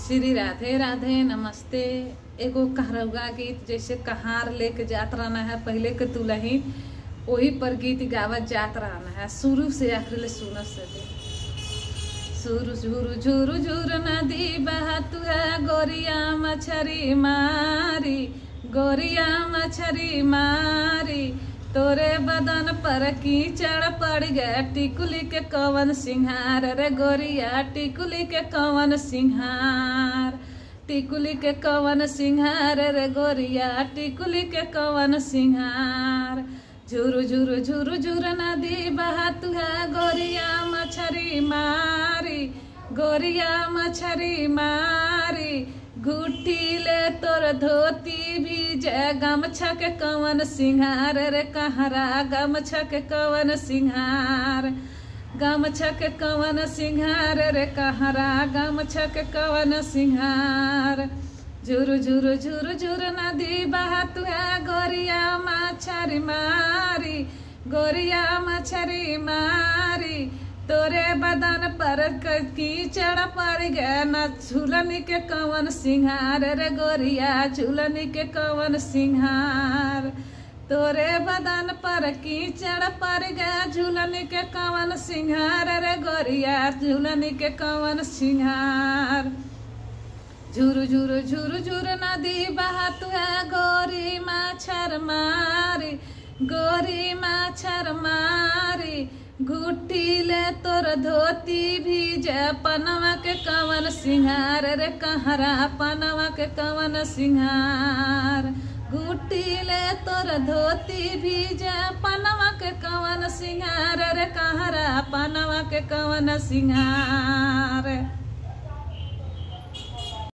श्री राधे राधे नमस्ते। एगो कहरौगा गीत जैसे कहार लेके जात रहना है पहले के तुलही वही पर गीत गावत जात रहना है। शुरू से आखिर ले सुनत से सुरु झुरु झुरु झुरु नदी बहत है गोरिया मछरी मारी, गोरिया मछरी मारी। तोरे बदन पर कीचड़ पड़ गया टिकुली के कवन सिंहार रे गोरिया, टिकुली के कवन सिंहार, टिकुली के कवन सिंहार रे गोरिया, टिकुली के कवन सिंहार। झुरु झुरु झुरु झुरु नदी बहत है गोरिया मछरी मारी, गोरिया मछरी मारी। घुटी ले तोर धोती भी जय गमछा के कवन सिंहार रे कहरा, गमछा के कवन सिंहार, गमछा के कवन सिंहार रे कहरा, गमछा के कवन सिंहार। झुरु झुरु झुरु झुरु नदी बहत है गोरिया मछरी मारी, गोरिया मछरी मारी। तोरे बदन पर कीचड़ पड़ गया न झूलनी के कवन सिंहार रे गोरिया, झूलनी के कवन सिंहार। तोरे बदन पर कीचड़ पड़ गया झूलनी के कवन सिंहार रे गोरिया, झूलनी के कवन सिंहार। झुरु झुरु झुरु झुरु नदी बहत है गोरी मच्छर मारी, गोरी मच्छर मारी। घुटी ले तोर धोती भी जय पनवा के कवन सिंहार रे कहरा, पनवा के कवन सिंहार। घुटी ले तोर धोती भी जय पनवा के कवन सिंहार रे कहरा, पनवा के कवन सिंहार।